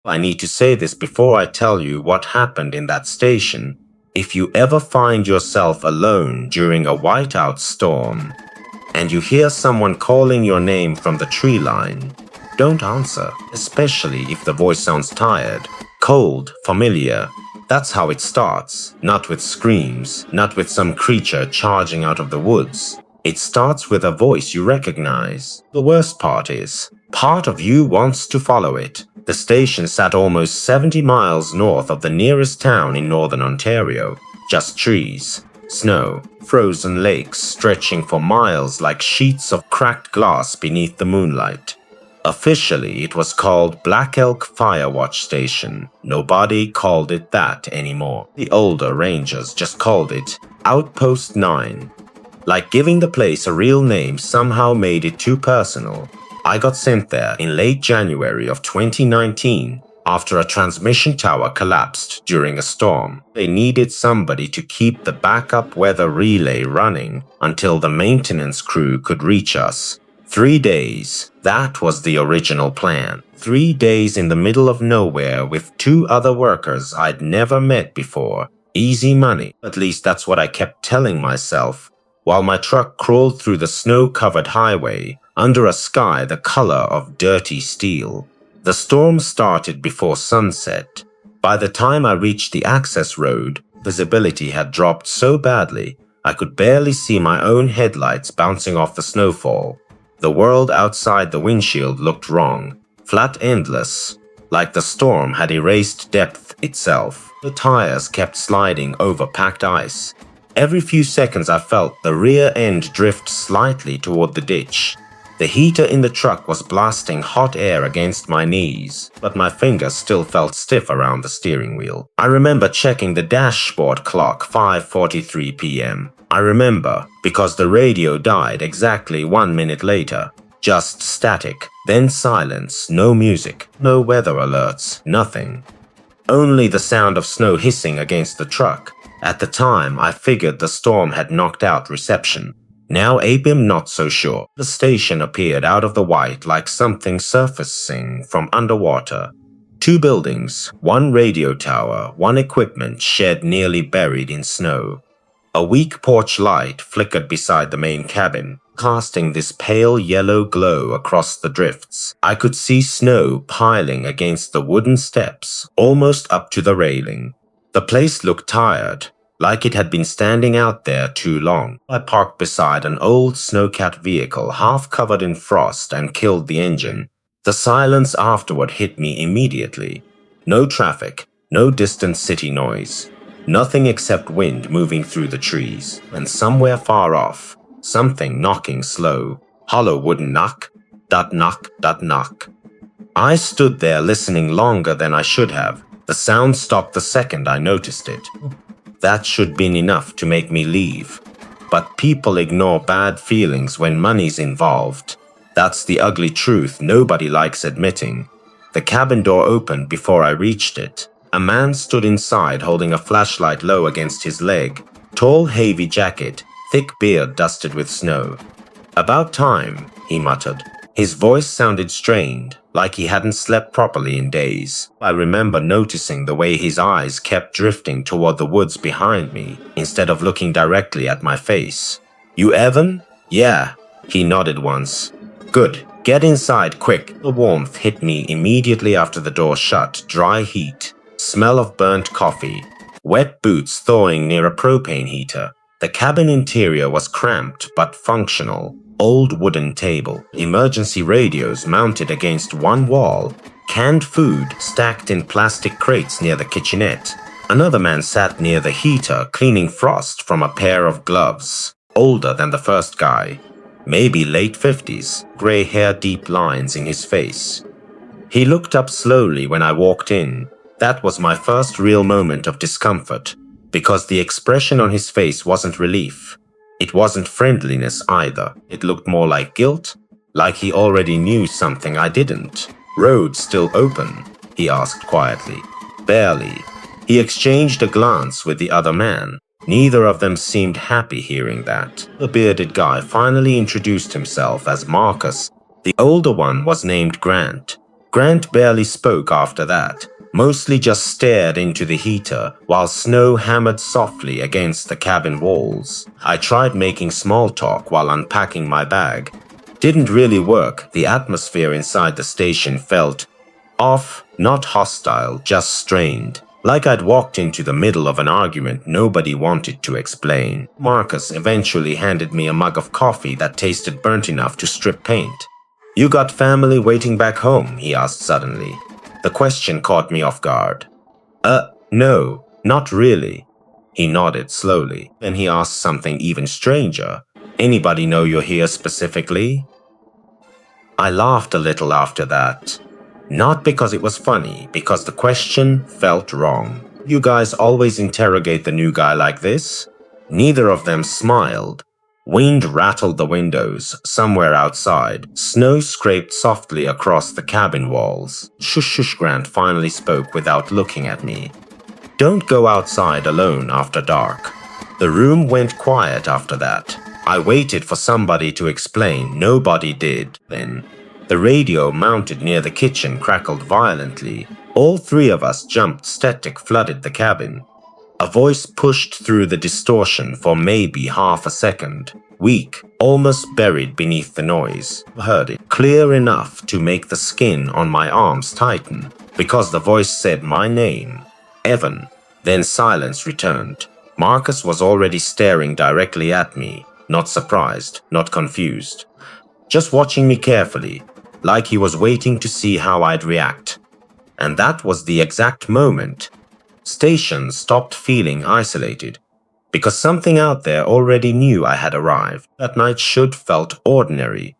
I need to say this before I tell you what happened in that station. If you ever find yourself alone during a whiteout storm, and you hear someone calling your name from the tree line, don't answer, especially if the voice sounds tired, cold, familiar. That's how it starts, not with screams, not with some creature charging out of the woods. It starts with a voice you recognize. The worst part is, part of you wants to follow it. The station sat almost 70 miles north of the nearest town in northern Ontario. Just trees, snow, frozen lakes stretching for miles like sheets of cracked glass beneath the moonlight. Officially, it was called Black Elk Firewatch Station. Nobody called it that anymore. The older rangers just called it Outpost 9. Like giving the place a real name somehow made it too personal. I got sent there in late January of 2019 after a transmission tower collapsed during a storm. They needed somebody to keep the backup weather relay running until the maintenance crew could reach us. 3 days. That was the original plan. 3 days in the middle of nowhere with 2 other workers I'd never met before. Easy money. At least that's what I kept telling myself, while my truck crawled through the snow-covered highway under a sky the color of dirty steel. The storm started before sunset. By the time I reached the access road, visibility had dropped so badly I could barely see my own headlights bouncing off the snowfall. The world outside the windshield looked wrong, flat endless, like the storm had erased depth itself. The tires kept sliding over packed ice. Every few seconds I felt the rear end drift slightly toward the ditch. The heater in the truck was blasting hot air against my knees, but my fingers still felt stiff around the steering wheel. I remember checking the dashboard clock 5:43 p.m. I remember because the radio died exactly 1 minute later. Just static, then silence, no music, no weather alerts, nothing. Only the sound of snow hissing against the truck. At the time, I figured the storm had knocked out reception. Now APM not so sure. The station appeared out of the white like something surfacing from underwater. 2 buildings, 1 radio tower, 1 equipment shed nearly buried in snow. A weak porch light flickered beside the main cabin, casting this pale yellow glow across the drifts. I could see snow piling against the wooden steps, almost up to the railing. The place looked tired, like it had been standing out there too long. I parked beside an old snowcat vehicle half covered in frost and killed the engine. The silence afterward hit me immediately. No traffic, no distant city noise. Nothing except wind moving through the trees, and somewhere far off, something knocking slow. Hollow wooden knock, dot knock, dot knock. I stood there listening longer than I should have. The sound stopped the second I noticed it. That should been enough to make me leave. But people ignore bad feelings when money's involved. That's the ugly truth nobody likes admitting. The cabin door opened before I reached it. A man stood inside holding a flashlight low against his leg. Tall, heavy jacket, thick beard dusted with snow. "About time," he muttered. His voice sounded strained, like he hadn't slept properly in days. I remember noticing the way his eyes kept drifting toward the woods behind me, instead of looking directly at my face. "You Evan?" "Yeah." He nodded once. "Good. Get inside quick." The warmth hit me immediately after the door shut. Dry heat. Smell of burnt coffee. Wet boots thawing near a propane heater. The cabin interior was cramped but functional. Old wooden table. Emergency radios mounted against one wall. Canned food stacked in plastic crates near the kitchenette. Another man sat near the heater cleaning frost from a pair of gloves. Older than the first guy. Maybe late 50s. Gray hair, deep lines in his face. He looked up slowly when I walked in. That was my first real moment of discomfort, because the expression on his face wasn't relief. It wasn't friendliness either. It looked more like guilt, like he already knew something I didn't. "Road still open?" he asked quietly. "Barely." He exchanged a glance with the other man. Neither of them seemed happy hearing that. The bearded guy finally introduced himself as Marcus. The older one was named Grant. Grant barely spoke after that, mostly just stared into the heater while snow hammered softly against the cabin walls. I tried making small talk while unpacking my bag. Didn't really work. The atmosphere inside the station felt off, not hostile, just strained. Like I'd walked into the middle of an argument nobody wanted to explain. Marcus eventually handed me a mug of coffee that tasted burnt enough to strip paint. "You got family waiting back home?" he asked suddenly. The question caught me off guard. No, not really." He nodded slowly. Then he asked something even stranger. "Anybody know you're here specifically?" I laughed a little after that. Not because it was funny, because the question felt wrong. "You guys always interrogate the new guy like this?" Neither of them smiled. Wind rattled the windows. Somewhere outside, snow scraped softly across the cabin walls. Shush, Grant finally spoke without looking at me. "Don't go outside alone after dark." The room went quiet after that. I waited for somebody to explain. Nobody did. Then, the radio mounted near the kitchen crackled violently. All three of us jumped. Static flooded the cabin. A voice pushed through the distortion for maybe half a second. Weak, almost buried beneath the noise. I heard it clear enough to make the skin on my arms tighten, because the voice said my name, Evan. Then silence returned. Marcus was already staring directly at me, not surprised, not confused. Just watching me carefully, like he was waiting to see how I'd react. And that was the exact moment Station stopped feeling isolated, because something out there already knew I had arrived. That night should felt ordinary.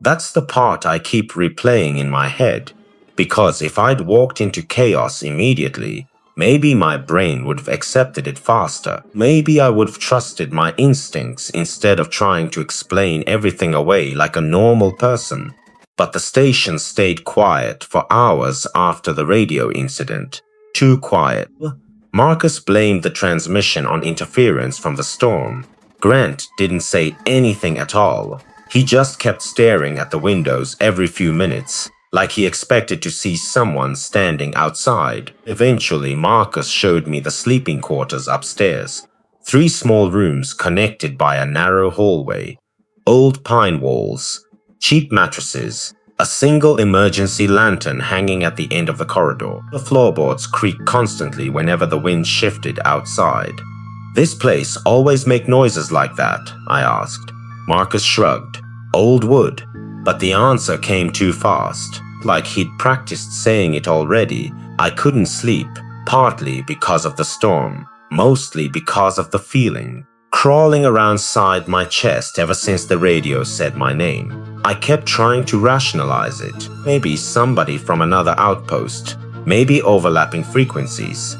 That's the part I keep replaying in my head, because if I'd walked into chaos immediately, maybe my brain would have accepted it faster. Maybe I would have trusted my instincts instead of trying to explain everything away like a normal person. But the station stayed quiet for hours after the radio incident. Too quiet. Marcus blamed the transmission on interference from the storm. Grant didn't say anything at all. He just kept staring at the windows every few minutes, like he expected to see someone standing outside. Eventually, Marcus showed me the sleeping quarters upstairs. 3 small rooms connected by a narrow hallway. Old pine walls, cheap mattresses, a single emergency lantern hanging at the end of the corridor. The floorboards creaked constantly whenever the wind shifted outside. "This place always make noises like that?" I asked. Marcus shrugged. "Old wood." But the answer came too fast. Like he'd practiced saying it already. I couldn't sleep, partly because of the storm, mostly because of the feeling. Crawling around inside my chest ever since the radio said my name. I kept trying to rationalize it. Maybe somebody from another outpost. Maybe overlapping frequencies.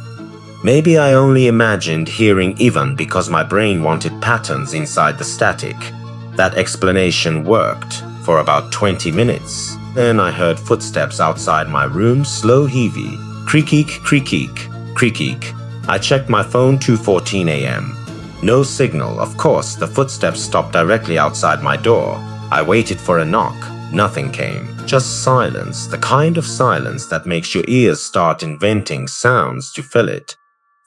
Maybe I only imagined hearing Ivan because my brain wanted patterns inside the static. That explanation worked for about 20 minutes. Then I heard footsteps outside my room, slow heavy. Creak-eek, creak-eek, creak-eek. I checked my phone, 2:14 a.m. No signal. Of course, the footsteps stopped directly outside my door. I waited for a knock. Nothing came. Just silence, the kind of silence that makes your ears start inventing sounds to fill it.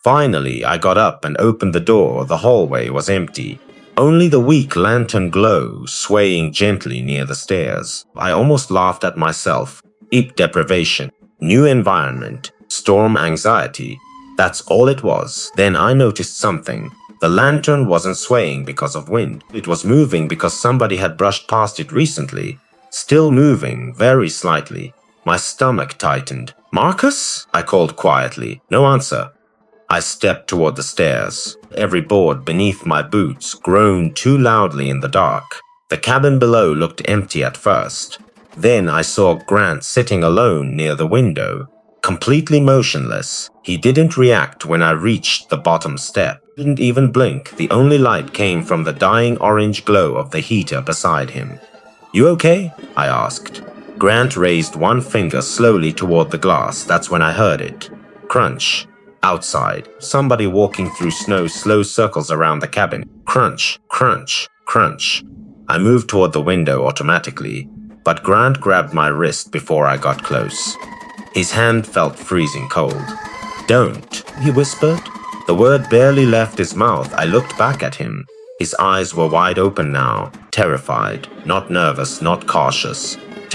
Finally, I got up and opened the door. The hallway was empty. Only the weak lantern glow swaying gently near the stairs. I almost laughed at myself. Sleep deprivation, new environment, storm anxiety. That's all it was. Then I noticed something. The lantern wasn't swaying because of wind. It was moving because somebody had brushed past it recently. Still moving, very slightly. My stomach tightened. "Marcus?" I called quietly. No answer. I stepped toward the stairs. Every board beneath my boots groaned too loudly in the dark. The cabin below looked empty at first. Then I saw Grant sitting alone near the window, completely motionless. He didn't react when I reached the bottom step. Didn't even blink. The only light came from the dying orange glow of the heater beside him. "You okay?" I asked. Grant raised one finger slowly toward the glass. That's when I heard it. Crunch. Outside, somebody walking through snow, slow circles around the cabin. Crunch, crunch, crunch. I moved toward the window automatically. but Grant grabbed my wrist before I got close. His hand felt freezing cold. "Don't," he whispered. The word barely left his mouth. I looked back at him. His eyes were wide open now, terrified, not nervous, not cautious.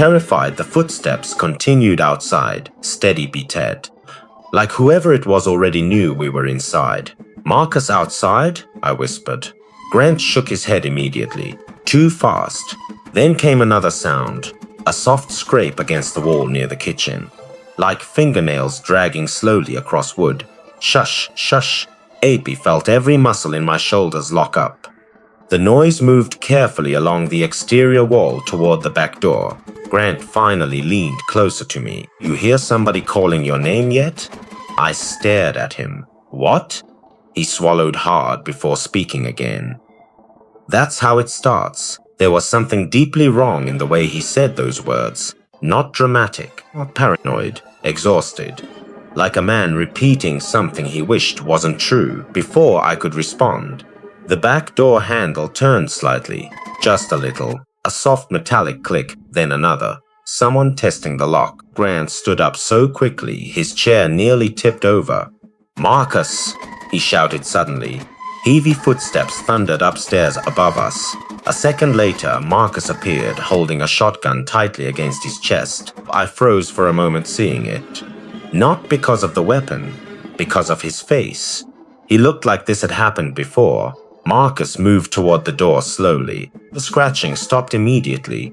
Terrified, the footsteps continued outside, steady beat. Like whoever it was already knew we were inside. "Marcus outside?" I whispered. Grant shook his head immediately. "Too fast." Then came another sound, a soft scrape against the wall near the kitchen, like fingernails dragging slowly across wood. "Shush, shush." AP felt every muscle in my shoulders lock up. The noise moved carefully along the exterior wall toward the back door. Grant finally leaned closer to me. "You hear somebody calling your name yet?" I stared at him. "What?" He swallowed hard before speaking again. That's how it starts. There was something deeply wrong in the way he said those words. Not dramatic, not paranoid, exhausted. Like a man repeating something he wished wasn't true before I could respond. The back door handle turned slightly, just a little. A soft metallic click, then another. Someone testing the lock. Grant stood up so quickly his chair nearly tipped over. "Marcus!" he shouted suddenly. Heavy footsteps thundered upstairs above us. A second later, Marcus appeared, holding a shotgun tightly against his chest. I froze for a moment seeing it. Not because of the weapon, because of his face. He looked like this had happened before. Marcus moved toward the door slowly. The scratching stopped immediately.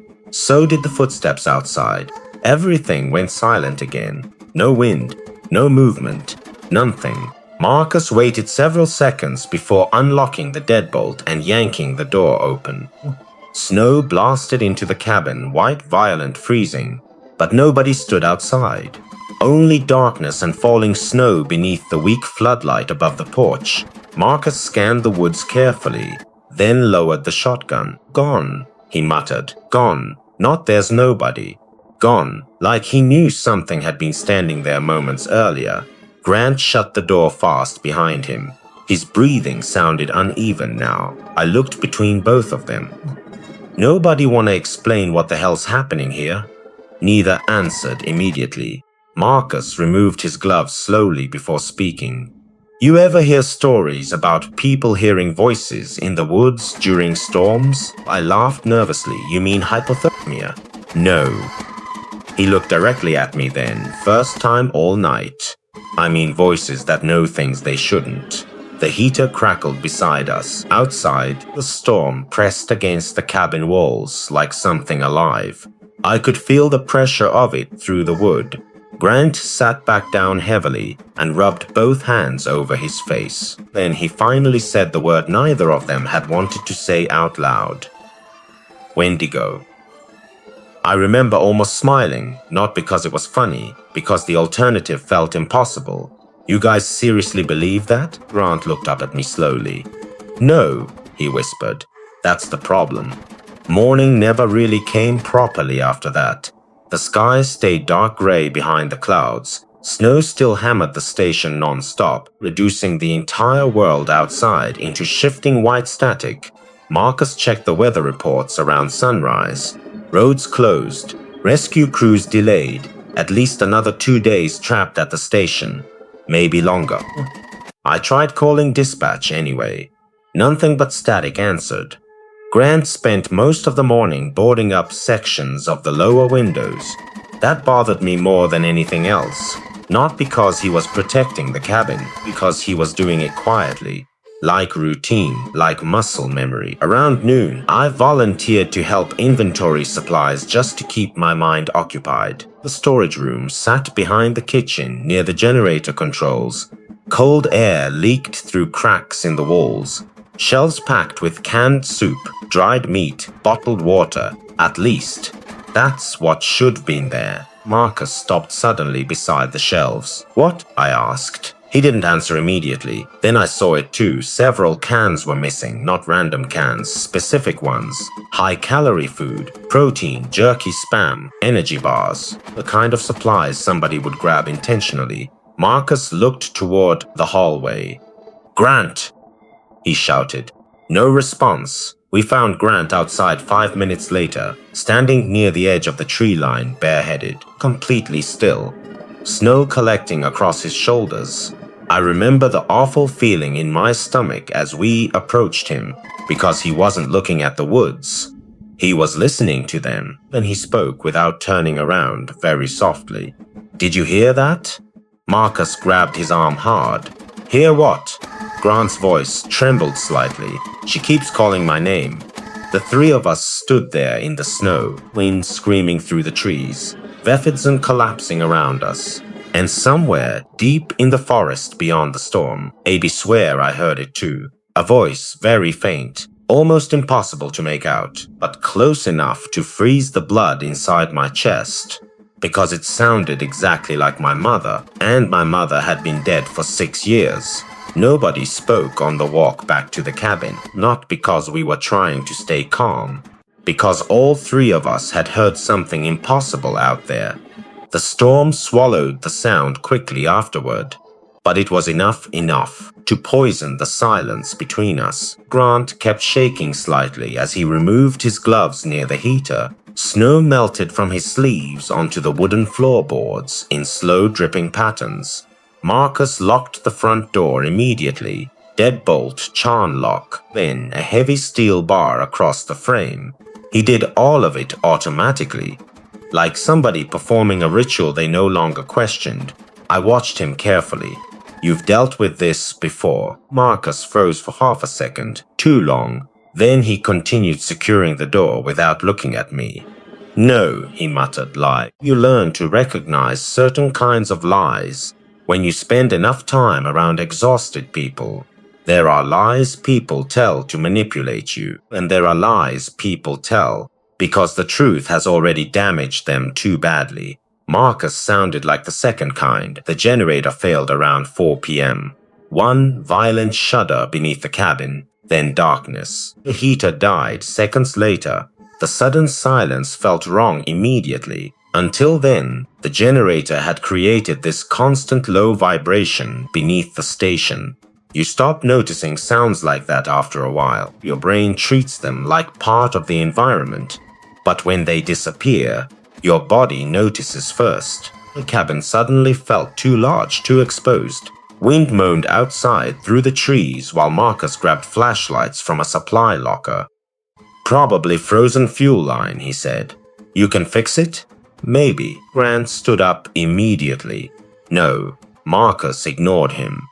So did the footsteps outside. Everything went silent again. No wind, no movement, nothing. Marcus waited several seconds before unlocking the deadbolt and yanking the door open. Snow blasted into the cabin, white, violent, freezing. But nobody stood outside. Only darkness and falling snow beneath the weak floodlight above the porch. Marcus scanned the woods carefully, then lowered the shotgun. "Gone," he muttered. "Gone. Not there's nobody. Gone." Like he knew something had been standing there moments earlier. Grant shut the door fast behind him. His breathing sounded uneven now. I looked between both of them. "Nobody wanna explain what the hell's happening here?" Neither answered immediately. Marcus removed his gloves slowly before speaking. "You ever hear stories about people hearing voices in the woods during storms?" I laughed nervously. "You mean hypothermia?" "No." He looked directly at me then, first time all night. "I mean voices that know things they shouldn't." The heater crackled beside us. Outside, the storm pressed against the cabin walls like something alive. I could feel the pressure of it through the wood. Grant sat back down heavily and rubbed both hands over his face. Then he finally said the word neither of them had wanted to say out loud. "Wendigo." I remember almost smiling, not because it was funny, because the alternative felt impossible. "You guys seriously believe that?" Grant looked up at me slowly. "No," he whispered. "That's the problem." Morning never really came properly after that. The sky stayed dark gray behind the clouds. Snow still hammered the station non-stop, reducing the entire world outside into shifting white static. Marcus checked the weather reports around sunrise. Roads closed. Rescue crews delayed. At least another 2 days trapped at the station. Maybe longer. I tried calling dispatch anyway. Nothing but static answered. Grant spent most of the morning boarding up sections of the lower windows. That bothered me more than anything else. Not because he was protecting the cabin, because he was doing it quietly. Like routine, like muscle memory. Around noon, I volunteered to help inventory supplies just to keep my mind occupied. The storage room sat behind the kitchen near the generator controls. Cold air leaked through cracks in the walls. Shelves packed with canned soup, dried meat, bottled water, at least. That's what should have been there. Marcus stopped suddenly beside the shelves. "What?" I asked. He didn't answer immediately. Then I saw it too. Several cans were missing, not random cans, specific ones. High-calorie food, protein, jerky spam, energy bars. The kind of supplies somebody would grab intentionally. Marcus looked toward the hallway. "Grant!" he shouted. No response. We found Grant outside 5 minutes later, standing near the edge of the tree line, bareheaded, completely still. Snow collecting across his shoulders. I remember the awful feeling in my stomach as we approached him, because he wasn't looking at the woods. He was listening to them, and he spoke without turning around, very softly. "Did you hear that?" Marcus grabbed his arm hard. "Hear what?" Grant's voice trembled slightly. "She keeps calling my name." The three of us stood there in the snow, wind screaming through the trees, Vefidson collapsing around us. And somewhere deep in the forest beyond the storm, AB swear I heard it too. A voice very faint, almost impossible to make out, but close enough to freeze the blood inside my chest. Because it sounded exactly like my mother, and my mother had been dead for 6 years. Nobody spoke on the walk back to the cabin, not because we were trying to stay calm, because all three of us had heard something impossible out there. The storm swallowed the sound quickly afterward, but it was enough to poison the silence between us. Grant kept shaking slightly as he removed his gloves near the heater. Snow melted from his sleeves onto the wooden floorboards in slow dripping patterns. Marcus locked the front door immediately, deadbolt charm lock, then a heavy steel bar across the frame. He did all of it automatically, like somebody performing a ritual they no longer questioned. I watched him carefully. "You've dealt with this before." Marcus froze for half a second, too long. Then he continued securing the door without looking at me. "No," he muttered, "lie. You learn to recognize certain kinds of lies when you spend enough time around exhausted people. There are lies people tell to manipulate you, and there are lies people tell because the truth has already damaged them too badly." Marcus sounded like the second kind. The generator failed around 4 p.m. One violent shudder beneath the cabin, then darkness. The heater died seconds later. The sudden silence felt wrong immediately. Until then, the generator had created this constant low vibration beneath the station. You stop noticing sounds like that after a while. Your brain treats them like part of the environment. But when they disappear, your body notices first. The cabin suddenly felt too large, too exposed. Wind moaned outside through the trees while Marcus grabbed flashlights from a supply locker. "Probably frozen fuel line," he said. "You can fix it?" "Maybe." Grant stood up immediately. "No." Marcus ignored him.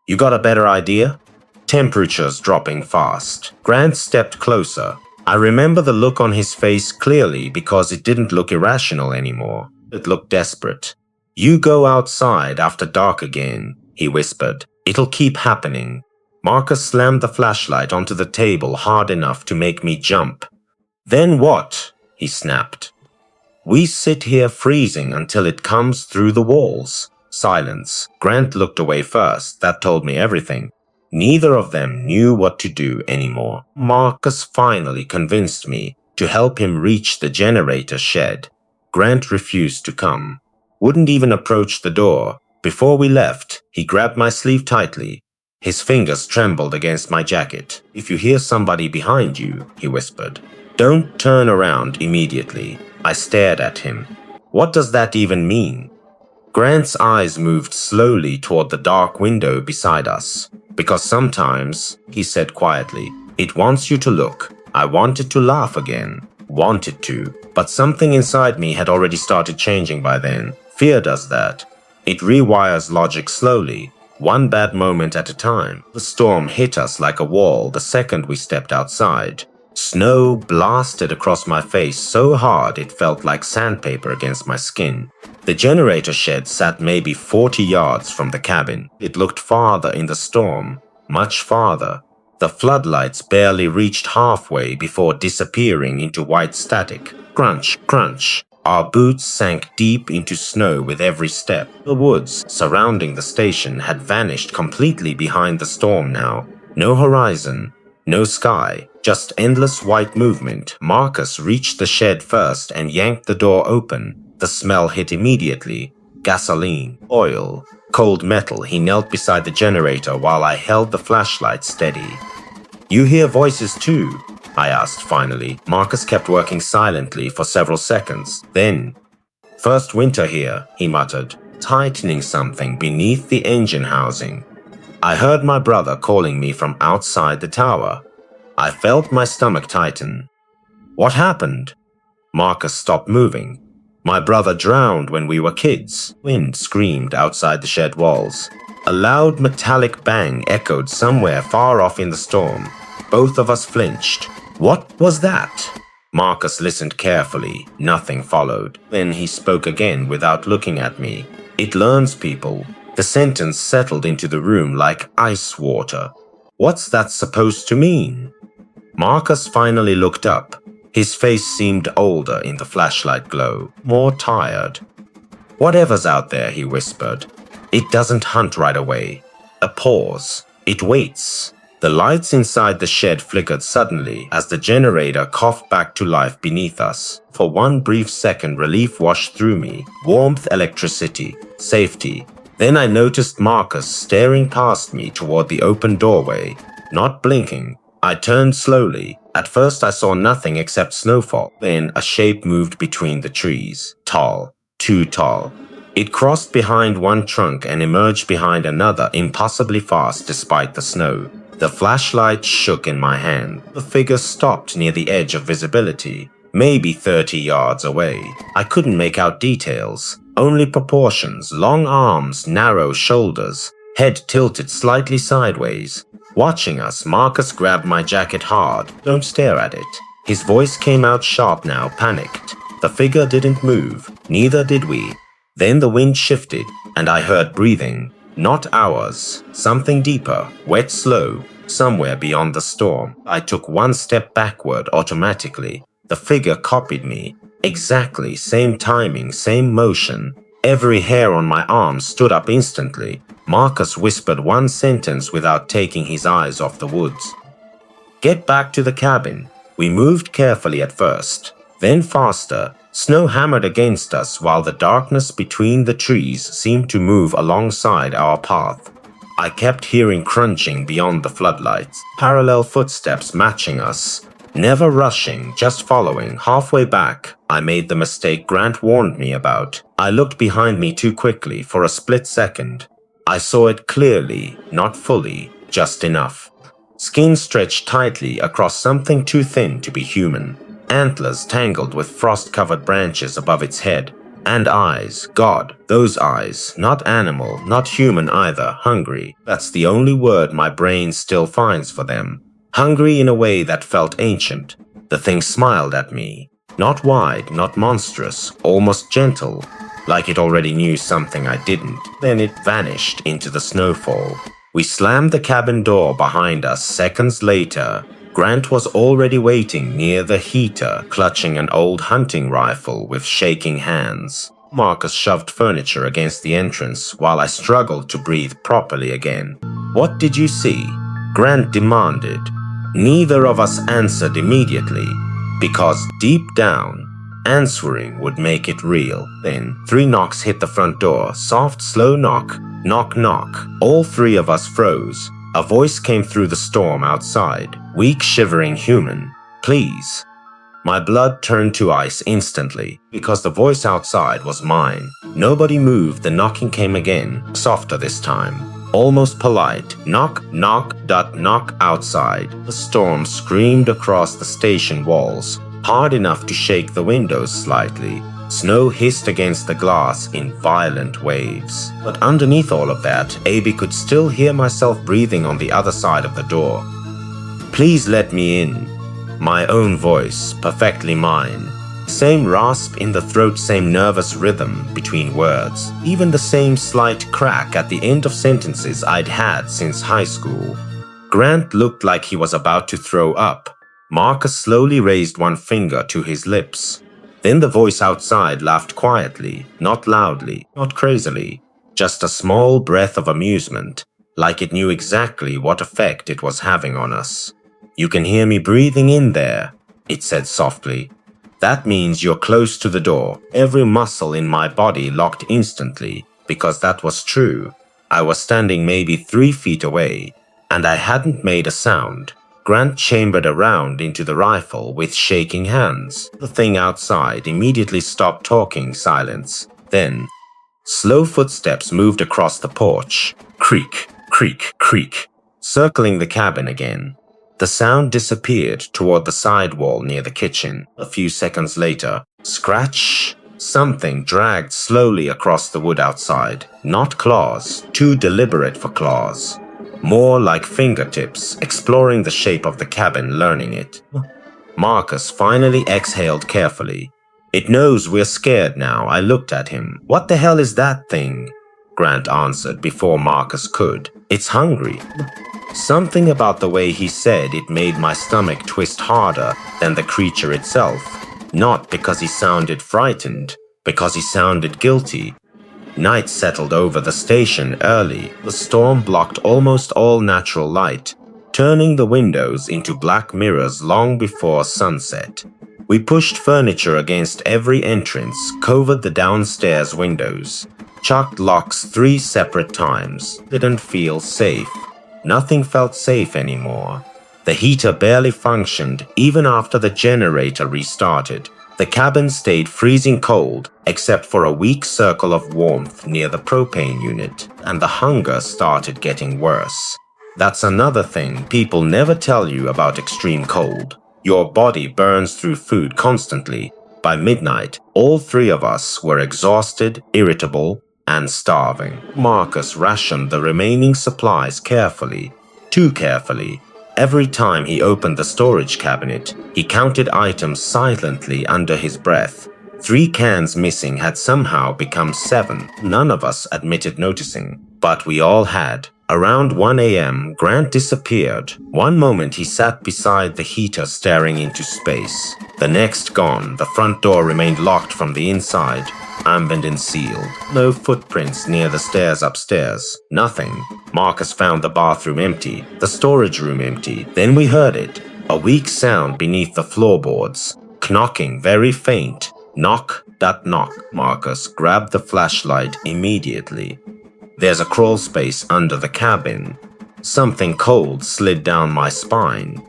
"You got a better idea?" Temperatures dropping fast. Grant stepped closer. I remember the look on his face clearly because it didn't look irrational anymore. It looked desperate. "You go outside after dark again," he whispered. "It'll keep happening." Marcus slammed the flashlight onto the table hard enough to make me jump. "Then what?" he snapped. "We sit here freezing until it comes through the walls." Silence. Grant looked away first. That told me everything. Neither of them knew what to do anymore. Marcus finally convinced me to help him reach the generator shed. Grant refused to come. Wouldn't even approach the door. Before we left, he grabbed my sleeve tightly. His fingers trembled against my jacket. "If you hear somebody behind you," he whispered, "don't turn around immediately." I stared at him. What does that even mean? Grant's eyes moved slowly toward the dark window beside us. "Because sometimes," he said quietly, "it wants you to look." I wanted to laugh again. Wanted to. But something inside me had already started changing by then. Fear does that. It rewires logic slowly, one bad moment at a time. The storm hit us like a wall the second we stepped outside. Snow blasted across my face so hard it felt like sandpaper against my skin. The generator shed sat maybe 40 yards from the cabin. It looked farther in the storm, much farther. The floodlights barely reached halfway before disappearing into white static. Crunch, crunch. Our boots sank deep into snow with every step. The woods surrounding the station had vanished completely behind the storm now. No horizon, no sky, just endless white movement. Marcus reached the shed first and yanked the door open. The smell hit immediately. Gasoline, oil, cold metal. He knelt beside the generator while I held the flashlight steady. You hear voices too? I asked finally. Marcus kept working silently for several seconds. Then, "First winter here," he muttered, tightening something beneath the engine housing. I heard my brother calling me from outside the tower. I felt my stomach tighten. "What happened?" Marcus stopped moving. "My brother drowned when we were kids," Wind screamed outside the shed walls. A loud metallic bang echoed somewhere far off in the storm. Both of us flinched. "What was that?" Marcus listened carefully. Nothing followed. Then he spoke again without looking at me. "It learns people." The sentence settled into the room like ice water. "What's that supposed to mean?" Marcus finally looked up. His face seemed older in the flashlight glow, more tired. "Whatever's out there," he whispered. "It doesn't hunt right away." A pause. It waits. The lights inside the shed flickered suddenly as the generator coughed back to life beneath us. For one brief second, relief washed through me. Warmth, electricity, safety. Then I noticed Marcus staring past me toward the open doorway, not blinking. I turned slowly. At first I saw nothing except snowfall. Then a shape moved between the trees. Tall. Too tall. It crossed behind one trunk and emerged behind another, impossibly fast despite the snow. The flashlight shook in my hand. The figure stopped near the edge of visibility, maybe 30 yards away. I couldn't make out details, only proportions: long arms, narrow shoulders, head tilted slightly sideways. Watching us, Marcus grabbed my jacket hard. "Don't stare at it." His voice came out sharp now, panicked. The figure didn't move, neither did we. Then the wind shifted, and I heard breathing. Not ours, something deeper, wet slow, somewhere beyond the storm. I took one step backward automatically. The figure copied me. Exactly, same timing, same motion. Every hair on my arm stood up instantly. Marcus whispered one sentence without taking his eyes off the woods. "Get back to the cabin." We moved carefully at first, then faster. Snow hammered against us while the darkness between the trees seemed to move alongside our path. I kept hearing crunching beyond the floodlights, parallel footsteps matching us. Never rushing, just following. Halfway back, I made the mistake Grant warned me about. I looked behind me too quickly for a split second. I saw it clearly, not fully, just enough. Skin stretched tightly across something too thin to be human. Antlers tangled with frost-covered branches above its head. And eyes. God, those eyes. Not animal, not human either. Hungry. That's the only word my brain still finds for them. Hungry in a way that felt ancient. The thing smiled at me. Not wide, not monstrous, almost gentle. Like it already knew something I didn't. Then it vanished into the snowfall. We slammed the cabin door behind us seconds later. Grant was already waiting near the heater, clutching an old hunting rifle with shaking hands. Marcus shoved furniture against the entrance while I struggled to breathe properly again. "What did you see?" Grant demanded. Neither of us answered immediately, because deep down, answering would make it real. Then 3 knocks hit the front door, soft, slow knock, knock, knock. All 3 of us froze. A voice came through the storm outside, weak, shivering human. "Please." My blood turned to ice instantly, because the voice outside was mine. Nobody moved. The knocking came again, softer this time, almost polite. Knock, knock, knock outside. The storm screamed across the station walls, hard enough to shake the windows slightly. Snow hissed against the glass in violent waves. But underneath all of that, Abby could still hear myself breathing on the other side of the door. "Please let me in." My own voice, perfectly mine. Same rasp in the throat, same nervous rhythm between words. Even the same slight crack at the end of sentences I'd had since high school. Grant looked like he was about to throw up. Marcus slowly raised one finger to his lips. Then the voice outside laughed quietly, not loudly, not crazily, just a small breath of amusement, like it knew exactly what effect it was having on us. "You can hear me breathing in there," it said softly. "That means you're close to the door." Every muscle in my body locked instantly, because that was true. I was standing maybe 3 feet away, and I hadn't made a sound. Grant chambered a round into the rifle with shaking hands. The thing outside immediately stopped talking. Silence. Then, slow footsteps moved across the porch. Creak, creak, creak, circling the cabin again. The sound disappeared toward the side wall near the kitchen. A few seconds later, scratch. Something dragged slowly across the wood outside. Not claws, too deliberate for claws. More like fingertips, exploring the shape of the cabin, learning it. Marcus finally exhaled carefully. It knows we're scared now. I looked at him. What the hell is that thing? Grant answered before Marcus could. It's hungry. Something about the way he said it made my stomach twist harder than the creature itself. Not because he sounded frightened, because he sounded guilty. Night settled over the station early. The storm blocked almost all natural light, turning the windows into black mirrors long before sunset. We pushed furniture against every entrance, covered the downstairs windows, chucked locks 3 separate times. Didn't feel safe. Nothing felt safe anymore. The heater barely functioned even after the generator restarted. The cabin stayed freezing cold except for a weak circle of warmth near the propane unit, and the hunger started getting worse. That's another thing people never tell you about extreme cold. Your body burns through food constantly. By midnight, all 3 of us were exhausted, irritable, and starving. Marcus rationed the remaining supplies carefully, too carefully. Every time he opened the storage cabinet, he counted items silently under his breath. 3 cans missing had somehow become 7. None of us admitted noticing, but we all had. Around 1 a.m., Grant disappeared. One moment he sat beside the heater staring into space. The next gone, the front door remained locked from the inside, ambient and sealed. No footprints near the stairs upstairs. Nothing. Marcus found the bathroom empty, the storage room empty. Then we heard it. A weak sound beneath the floorboards. Knocking, very faint. Knock, that knock. Marcus grabbed the flashlight immediately. There's a crawl space under the cabin. Something cold slid down my spine.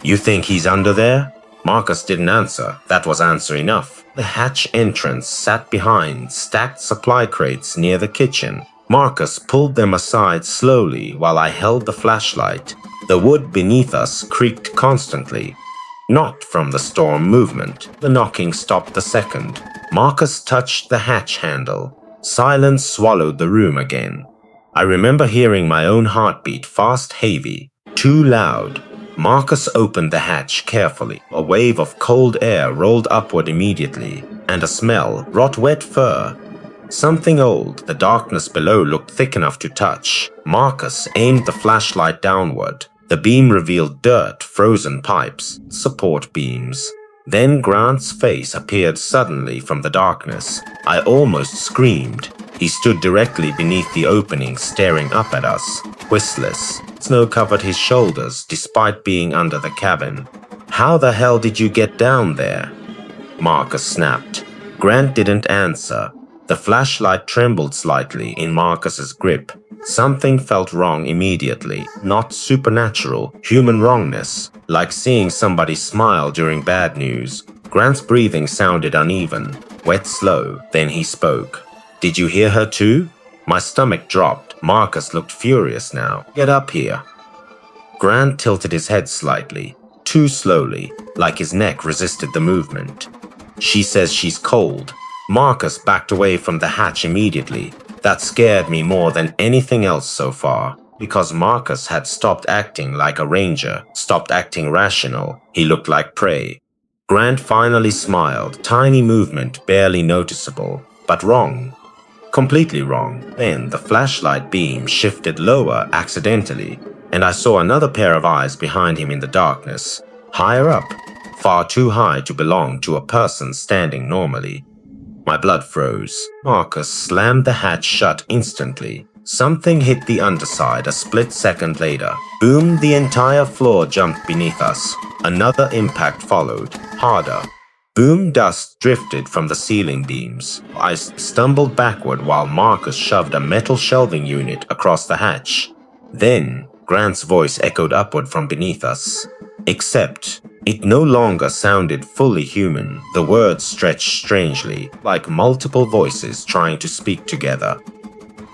You think he's under there? Marcus didn't answer. That was answer enough. The hatch entrance sat behind stacked supply crates near the kitchen. Marcus pulled them aside slowly while I held the flashlight. The wood beneath us creaked constantly. Not from the storm movement. The knocking stopped the second. Marcus touched the hatch handle. Silence swallowed the room again. I remember hearing my own heartbeat fast, heavy, too loud. Marcus opened the hatch carefully. A wave of cold air rolled upward immediately, and a smell, rot wet fur. Something old. The darkness below looked thick enough to touch. Marcus aimed the flashlight downward. The beam revealed dirt, frozen pipes, support beams. Then Grant's face appeared suddenly from the darkness. I almost screamed. He stood directly beneath the opening, staring up at us, whistless. Snow covered his shoulders, despite being under the cabin. How the hell did you get down there? Marcus snapped. Grant didn't answer. The flashlight trembled slightly in Marcus's grip. Something felt wrong immediately. Not supernatural, human wrongness. Like seeing somebody smile during bad news. Grant's breathing sounded uneven, wet, slow. Then he spoke. Did you hear her too? My stomach dropped. Marcus looked furious now. Get up here. Grant tilted his head slightly, too slowly, like his neck resisted the movement. She says she's cold. Marcus backed away from the hatch immediately. That scared me more than anything else so far. Because Marcus had stopped acting like a ranger, stopped acting rational. He looked like prey. Grant finally smiled, tiny movement, barely noticeable, but wrong. Completely wrong. Then the flashlight beam shifted lower accidentally, and I saw another pair of eyes behind him in the darkness. Higher up, far too high to belong to a person standing normally. My blood froze. Marcus slammed the hatch shut instantly. Something hit the underside a split second later. Boom, the entire floor jumped beneath us. Another impact followed, harder. Boom, dust drifted from the ceiling beams. I stumbled backward while Marcus shoved a metal shelving unit across the hatch. Then, Grant's voice echoed upward from beneath us. Except, it no longer sounded fully human. The words stretched strangely, like multiple voices trying to speak together.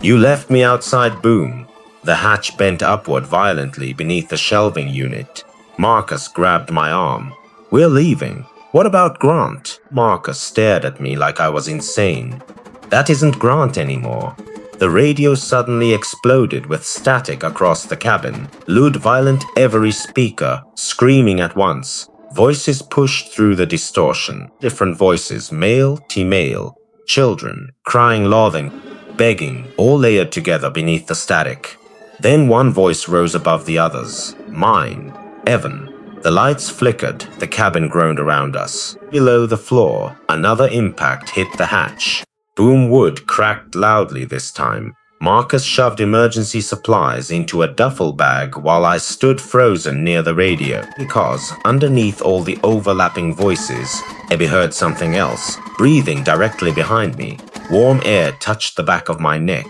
"You left me outside, boom." The hatch bent upward violently beneath the shelving unit. Marcus grabbed my arm. "We're leaving. What about Grant?" Marcus stared at me like I was insane. "That isn't Grant anymore." The radio suddenly exploded with static across the cabin. Loud violent every speaker, screaming at once. Voices pushed through the distortion. Different voices, male, female, children, crying, laughing, begging, all layered together beneath the static. Then one voice rose above the others. Mine. Evan. The lights flickered, the cabin groaned around us. Below the floor, another impact hit the hatch. Boom wood cracked loudly this time. Marcus shoved emergency supplies into a duffel bag while I stood frozen near the radio, because underneath all the overlapping voices, Abby heard something else, breathing directly behind me. Warm air touched the back of my neck.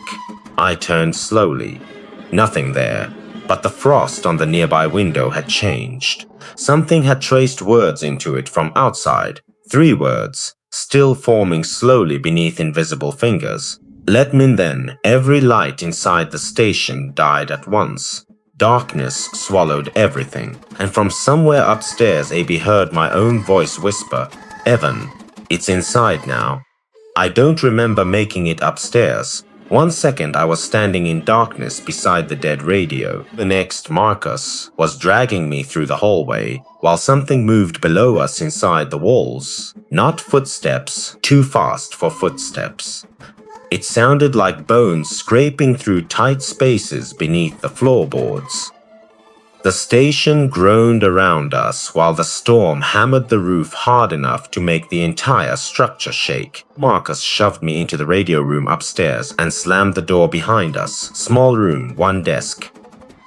I turned slowly. Nothing there, but the frost on the nearby window had changed. Something had traced words into it from outside. 3 words, still forming slowly beneath invisible fingers. Let me then. Every light inside the station died at once. Darkness swallowed everything, and from somewhere upstairs Abby heard my own voice whisper, "Evan, it's inside now." I don't remember making it upstairs. 1 second I was standing in darkness beside the dead radio. The next, Marcus was dragging me through the hallway, while something moved below us inside the walls. Not footsteps, too fast for footsteps. It sounded like bones scraping through tight spaces beneath the floorboards. The station groaned around us while the storm hammered the roof hard enough to make the entire structure shake. Marcus shoved me into the radio room upstairs and slammed the door behind us. Small room, 1 desk.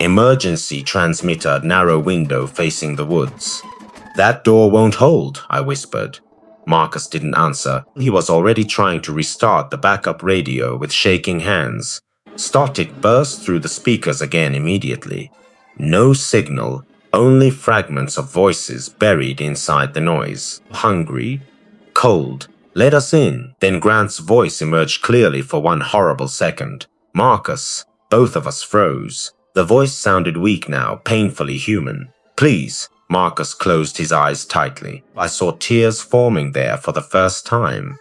Emergency transmitter, narrow window facing the woods. "That door won't hold," I whispered. Marcus didn't answer. He was already trying to restart the backup radio with shaking hands. Static burst through the speakers again immediately. No signal, only fragments of voices buried inside the noise. Hungry, cold, "Let us in." Then Grant's voice emerged clearly for 1 horrible second. "Marcus." Both of us froze. The voice sounded weak now, painfully human. "Please." Marcus closed his eyes tightly. I saw tears forming there for the first time.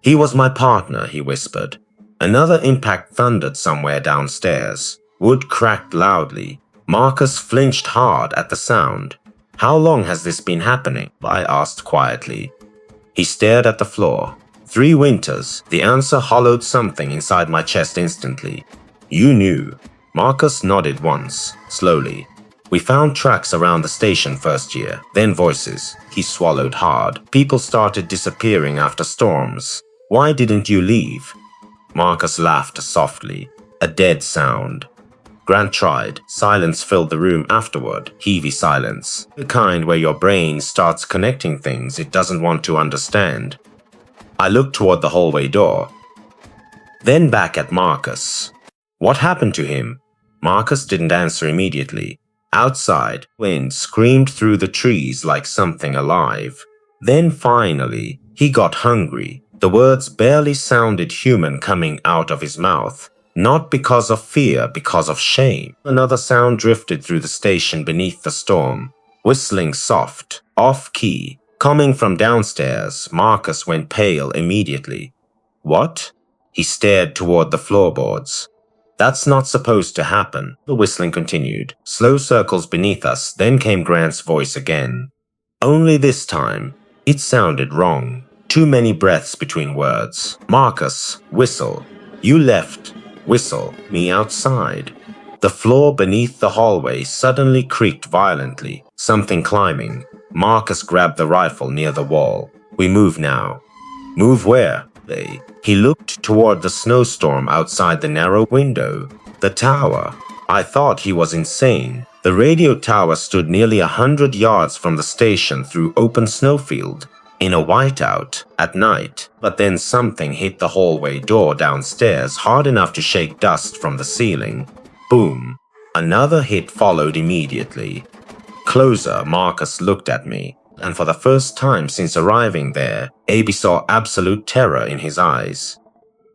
"He was my partner," he whispered. Another impact thundered somewhere downstairs. Wood cracked loudly. Marcus flinched hard at the sound. "How long has this been happening?" I asked quietly. He stared at the floor. 3 winters. The answer hollowed something inside my chest instantly. "You knew." Marcus nodded once, slowly. "We found tracks around the station first year, then voices." He swallowed hard. "People started disappearing after storms. Why didn't you leave?" Marcus laughed softly. A dead sound. Grant tried. Silence filled the room afterward. Heavy silence. The kind where your brain starts connecting things it doesn't want to understand. I looked toward the hallway door. Then back at Marcus. "What happened to him?" Marcus didn't answer immediately. Outside, wind screamed through the trees like something alive. Then finally, he got hungry. The words barely sounded human coming out of his mouth. Not because of fear, because of shame. Another sound drifted through the station beneath the storm. Whistling soft, off-key, coming from downstairs. Marcus went pale immediately. "What?" He stared toward the floorboards. "That's not supposed to happen." The whistling continued. Slow circles beneath us, then came Grant's voice again. Only this time, it sounded wrong. Too many breaths between words. "Marcus, whistle. You left. Whistle me outside." The floor beneath the hallway suddenly creaked violently. Something climbing. Marcus grabbed the rifle near the wall. "We move now." "Move where?" He looked toward the snowstorm outside the narrow window. The tower. I thought he was insane. The radio tower stood nearly 100 yards from the station through open snowfield. In a whiteout, at night, but then something hit the hallway door downstairs hard enough to shake dust from the ceiling. Boom. Another hit followed immediately. Closer, Marcus looked at me, and for the first time since arriving there, AB saw absolute terror in his eyes.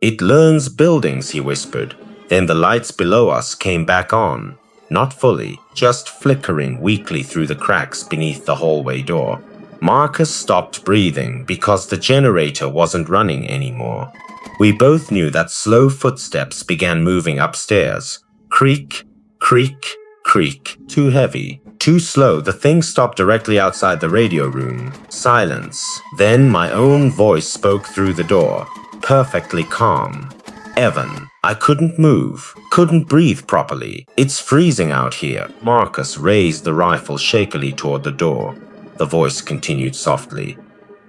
"It learns buildings," he whispered. Then the lights below us came back on. Not fully, just flickering weakly through the cracks beneath the hallway door. Marcus stopped breathing because the generator wasn't running anymore. We both knew that slow footsteps began moving upstairs. Creak, creak, creak. Too heavy, too slow. The thing stopped directly outside the radio room. Silence. Then my own voice spoke through the door. Perfectly calm. "Evan, I couldn't move, couldn't breathe properly. It's freezing out here." Marcus raised the rifle shakily toward the door. The voice continued softly.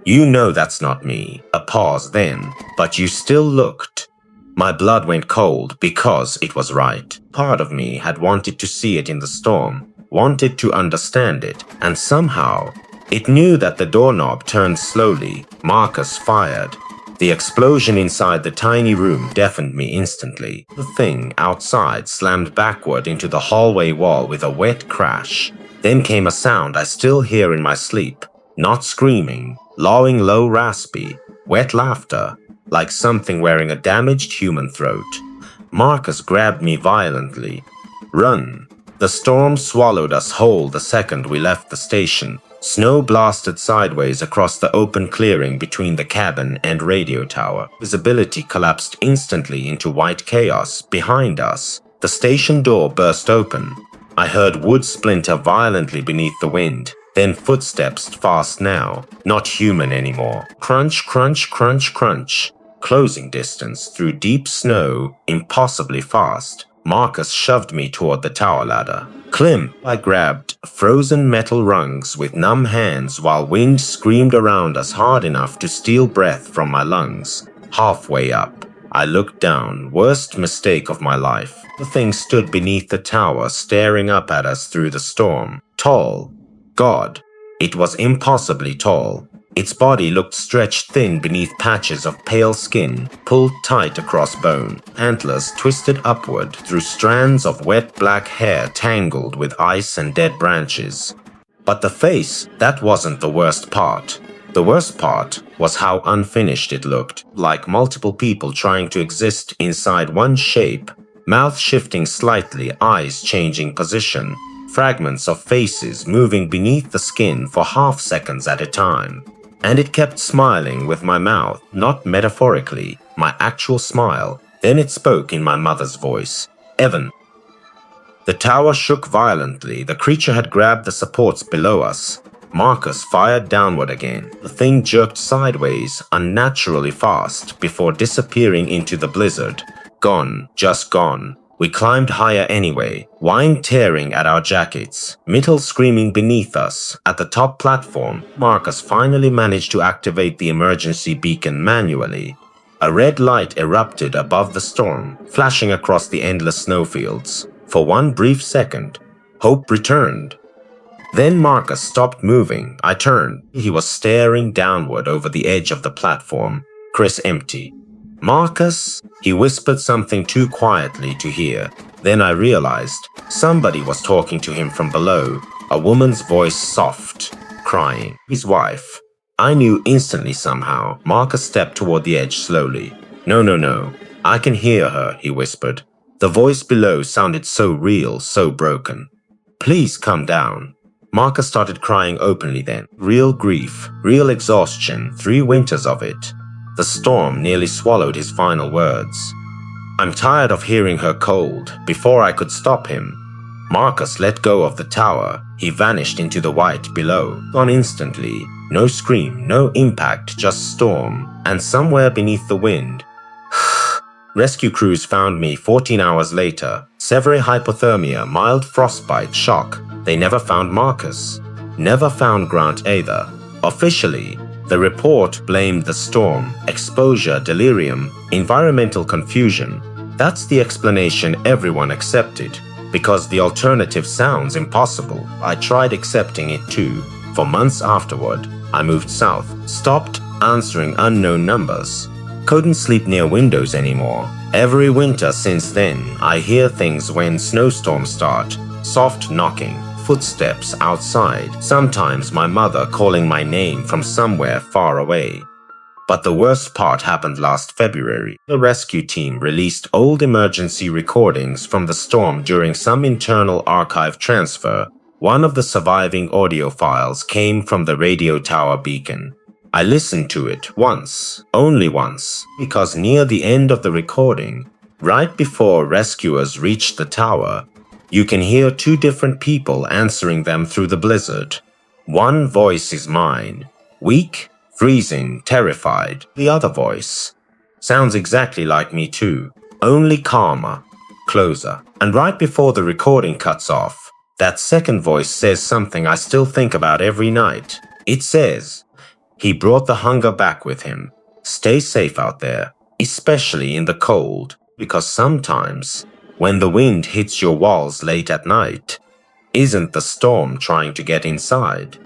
"You know that's not me." A pause then, "But you still looked." My blood went cold because it was right. Part of me had wanted to see it in the storm, wanted to understand it, and somehow it knew that the doorknob turned slowly. Marcus fired. The explosion inside the tiny room deafened me instantly. The thing outside slammed backward into the hallway wall with a wet crash. Then came a sound I still hear in my sleep. Not screaming, lowing low raspy, wet laughter, like something wearing a damaged human throat. Marcus grabbed me violently. "Run." The storm swallowed us whole the second we left the station. Snow blasted sideways across the open clearing between the cabin and radio tower. Visibility collapsed instantly into white chaos behind us. The station door burst open. I heard wood splinter violently beneath the wind. Then footsteps fast now, not human anymore. Crunch, crunch, crunch, crunch. Closing distance through deep snow, impossibly fast. Marcus shoved me toward the tower ladder. "Clem!" I grabbed frozen metal rungs with numb hands while wind screamed around us hard enough to steal breath from my lungs. Halfway up, I looked down. Worst mistake of my life. The thing stood beneath the tower, staring up at us through the storm. Tall. God, it was impossibly tall. Its body looked stretched thin beneath patches of pale skin, pulled tight across bone, antlers twisted upward through strands of wet black hair tangled with ice and dead branches. But the face, that wasn't the worst part. The worst part was how unfinished it looked, like multiple people trying to exist inside one shape, mouth shifting slightly, eyes changing position, fragments of faces moving beneath the skin for half seconds at a time. And it kept smiling with my mouth, not metaphorically, my actual smile. Then it spoke in my mother's voice. "Evan." The tower shook violently. The creature had grabbed the supports below us. Marcus fired downward again. The thing jerked sideways, unnaturally fast, before disappearing into the blizzard. Gone, just gone. We climbed higher anyway, wine tearing at our jackets, metal screaming beneath us. At the top platform, Marcus finally managed to activate the emergency beacon manually. A red light erupted above the storm, flashing across the endless snowfields. For one brief second, hope returned. Then Marcus stopped moving. I turned. He was staring downward over the edge of the platform. Chris empty. "Marcus?" He whispered something too quietly to hear. Then I realized somebody was talking to him from below. A woman's voice, soft, crying. His wife. I knew instantly somehow. Marcus stepped toward the edge slowly. No. I can hear her," he whispered. The voice below sounded so real, so broken. "Please come down." Marcus started crying openly then. Real grief, real exhaustion, 3 winters of it. The storm nearly swallowed his final words. "I'm tired of hearing her cold." Before I could stop him, Marcus let go of the tower. He vanished into the white below, gone instantly. No scream, no impact, just storm. And somewhere beneath the wind. Rescue crews found me 14 hours later. Severe hypothermia, mild frostbite, shock. They never found Marcus. Never found Grant either. Officially, the report blamed the storm, exposure, delirium, environmental confusion. That's the explanation everyone accepted, because the alternative sounds impossible. I tried accepting it too. For months afterward, I moved south, stopped answering unknown numbers. Couldn't sleep near windows anymore. Every winter since then, I hear things when snowstorms start. Soft knocking, footsteps outside, sometimes my mother calling my name from somewhere far away. But the worst part happened last February. The rescue team released old emergency recordings from the storm during some internal archive transfer. One of the surviving audio files came from the radio tower beacon. I listened to it once, only once, because near the end of the recording, right before rescuers reached the tower, you can hear two different people answering them through the blizzard. One voice is mine, weak, freezing, terrified. The other voice sounds exactly like me too, only calmer, closer. And right before the recording cuts off, that second voice says something I still think about every night. It says, "He brought the hunger back with him. Stay safe out there, especially in the cold, because sometimes, when the wind hits your walls late at night, isn't the storm trying to get inside?"